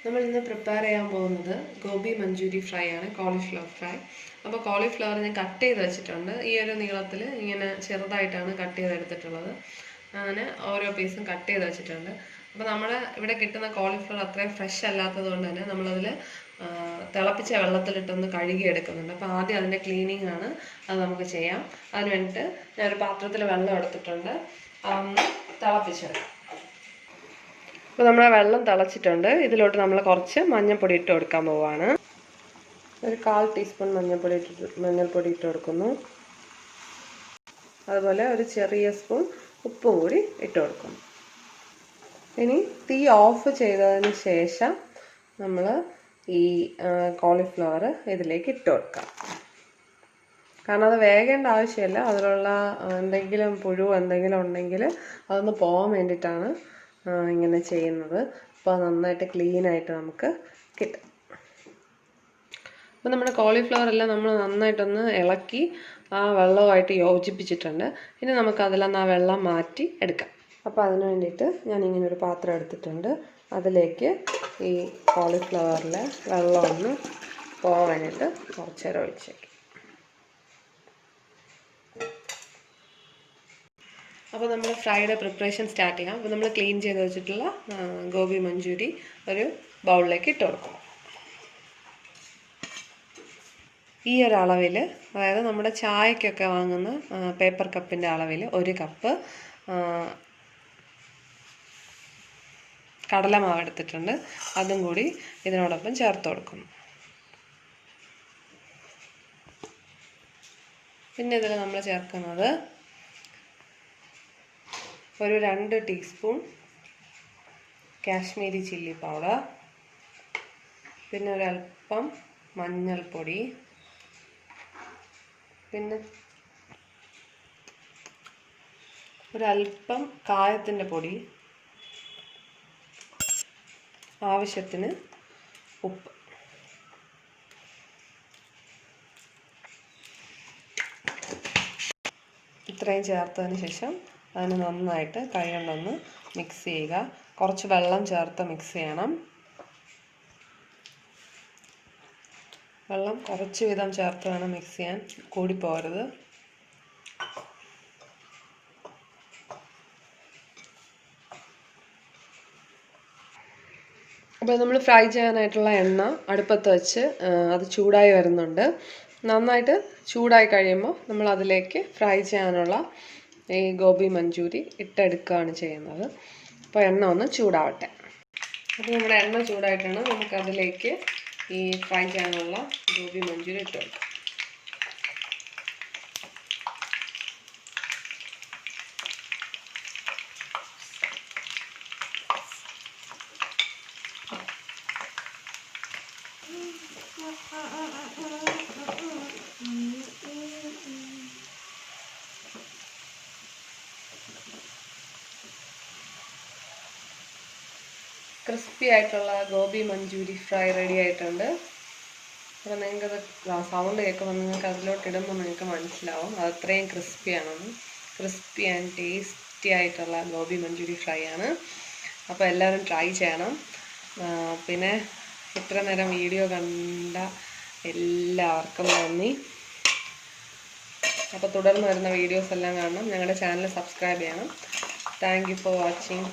നമ്മൾ ഇന്ന് പ്രിപ്പയർ ചെയ്യാൻ പോകുന്നത് ഗോബി മഞ്ചൂരി ഫ്രൈ ആണ്, കോളിഫ്ലവർ ഫ്രൈ. അപ്പോൾ കോളിഫ്ലവർ ഞാൻ കട്ട് ചെയ്ത് വെച്ചിട്ടുണ്ട്. ഈ ഒരു നീളത്തിൽ ഇങ്ങനെ ചെറുതായിട്ടാണ് കട്ട് ചെയ്തെടുത്തിട്ടുള്ളത്. അങ്ങനെ ഓരോ പീസും കട്ട് ചെയ്ത് വെച്ചിട്ടുണ്ട്. അപ്പോൾ നമ്മൾ ഇവിടെ കിട്ടുന്ന കോളിഫ്ലവർ അത്രയും ഫ്രഷ് അല്ലാത്തത് കൊണ്ട് തന്നെ നമ്മളതിൽ തിളപ്പിച്ച വെള്ളത്തിലിട്ടൊന്ന് കഴുകി എടുക്കുന്നുണ്ട്. അപ്പോൾ ആദ്യം അതിൻ്റെ ക്ലീനിങ് ആണ്, അത് നമുക്ക് ചെയ്യാം. അതിന് വേണ്ടിയിട്ട് ഞാനൊരു പാത്രത്തിൽ വെള്ളം എടുത്തിട്ടുണ്ട്, തിളപ്പിച്ചെടുക്കാം. അപ്പോൾ നമ്മുടെ വെള്ളം തിളച്ചിട്ടുണ്ട്. ഇതിലോട്ട് നമ്മൾ കുറച്ച് മഞ്ഞൾപ്പൊടി ഇട്ട് കൊടുക്കാൻ പോവുകയാണ്. ഒരു 1/4 ടീസ്പൂൺ മഞ്ഞൾപ്പൊടി ഇട്ട് കൊടുക്കുന്നു. അതുപോലെ ഒരു ചെറിയ സ്പൂൺ ഉപ്പും കൂടി ഇട്ട് കൊടുക്കുന്നു. ഇനി തീ ഓഫ് ചെയ്തതിന് ശേഷം നമ്മൾ ഈ കോളിഫ്ലവർ ഇതിലേക്ക് ഇട്ട് കൊടുക്കാം. കാരണം അത് വേകേണ്ട ആവശ്യമില്ല. അതിലുള്ള എന്തെങ്കിലും പുഴു എന്തെങ്കിലും ഉണ്ടെങ്കിൽ അതൊന്ന് പോകാൻ വേണ്ടിയിട്ടാണ് ഇങ്ങനെ ചെയ്യുന്നത്. അപ്പോൾ നന്നായിട്ട് ക്ലീനായിട്ട് നമുക്ക് കിട്ടും. അപ്പോൾ നമ്മുടെ കോളിഫ്ലവർ എല്ലാം നമ്മൾ നന്നായിട്ടൊന്ന് ഇളക്കി ആ വെള്ളവുമായിട്ട് യോജിപ്പിച്ചിട്ടുണ്ട്. ഇനി നമുക്കതിലൊന്ന് ആ വെള്ളം മാറ്റി എടുക്കാം. അപ്പോൾ അതിന് വേണ്ടിയിട്ട് ഞാനിങ്ങനെ ഒരു പാത്രം എടുത്തിട്ടുണ്ട്. അതിലേക്ക് ഈ കോളിഫ്ലവറിലെ വെള്ളം ഒന്ന് പോകാനായിട്ട് കുറച്ച് നേരം ഒഴിച്ചേക്കും. അപ്പോൾ നമ്മൾ ഫ്രൈയുടെ പ്രിപ്പറേഷൻ സ്റ്റാർട്ട് ചെയ്യാം. അപ്പോൾ നമ്മൾ ക്ലീൻ ചെയ്ത് വെച്ചിട്ടുള്ള ഗോബി മഞ്ചൂരി ഒരു ബൗളിലേക്ക് ഇട്ട് കൊടുക്കും. ഈ ഒരു അളവിൽ, അതായത് നമ്മുടെ ചായക്കൊക്കെ വാങ്ങുന്ന പേപ്പർ കപ്പിൻ്റെ അളവിൽ 1 കപ്പ് കടലമാവ് എടുത്തിട്ടുണ്ട്. അതും കൂടി ഇതിനോടൊപ്പം ചേർത്ത് കൊടുക്കുന്നു. പിന്നെ ഇതിൽ നമ്മൾ ചേർക്കുന്നത് ഒരു 2 ടീസ്പൂൺ കാശ്മീരി ചില്ലി പൗഡർ, പിന്നെ ഒരല്പം മഞ്ഞൾപ്പൊടി, പിന്നെ ഒരല്പം കായത്തിൻ്റെ പൊടി, ആവശ്യത്തിന് ഉപ്പ്. ഇത്രയും ചേർത്തതിന് ശേഷം അതിന് നന്നായിട്ട് കൈ കൊണ്ടൊന്ന് മിക്സ് ചെയ്യുക. കുറച്ച് വെള്ളം ചേർത്ത് മിക്സ് ചെയ്യണം. വെള്ളം കുറച്ച് വീതം ചേർത്ത് വേണം മിക്സ് ചെയ്യാൻ, കൂടിപ്പോകരുത്. അപ്പോൾ നമ്മൾ ഫ്രൈ ചെയ്യാനായിട്ടുള്ള എണ്ണ അടുപ്പത്ത് വെച്ച് അത് ചൂടായി വരുന്നുണ്ട്. നന്നായിട്ട് ചൂടായി കഴിയുമ്പോൾ നമ്മൾ അതിലേക്ക് ഫ്രൈ ചെയ്യാനുള്ള ഈ ഗോബി മഞ്ചൂരി ഇട്ടെടുക്കുകയാണ് ചെയ്യുന്നത്. അപ്പോൾ എണ്ണ ഒന്ന് ചൂടാവട്ടെ. അപ്പോൾ നമ്മുടെ എണ്ണ ചൂടായിട്ടാണ് നമുക്കതിലേക്ക് ഈ ഫ്രൈ ചെയ്യാനുള്ള ഗോബി മഞ്ചൂരി ഇട്ട് കൊടുക്കാം. ക്രിസ്പി ആയിട്ടുള്ള ഗോബി മഞ്ചൂരി ഫ്രൈ റെഡി ആയിട്ടുണ്ട്. അപ്പോൾ നിങ്ങൾക്കത് സൗണ്ട് കേൾക്കുമ്പോൾ നിങ്ങൾക്ക് അതിലോട്ട് ഇടുമ്പോൾ നിങ്ങൾക്ക് മനസ്സിലാവും അത് അത്രയും ക്രിസ്പിയാണെന്ന്. ക്രിസ്പി ആൻഡ് ടേസ്റ്റി ആയിട്ടുള്ള ഗോബി മഞ്ചൂരി ഫ്രൈ ആണ്. അപ്പോൾ എല്ലാവരും ട്രൈ ചെയ്യണം. പിന്നെ ഇത്ര നേരം വീഡിയോ കണ്ട എല്ലാവർക്കും നന്ദി. അപ്പോൾ തുടർന്ന് വരുന്ന വീഡിയോസ് എല്ലാം കാണണം. ഞങ്ങളുടെ ചാനൽ സബ്സ്ക്രൈബ് ചെയ്യണം. Thank you for watching.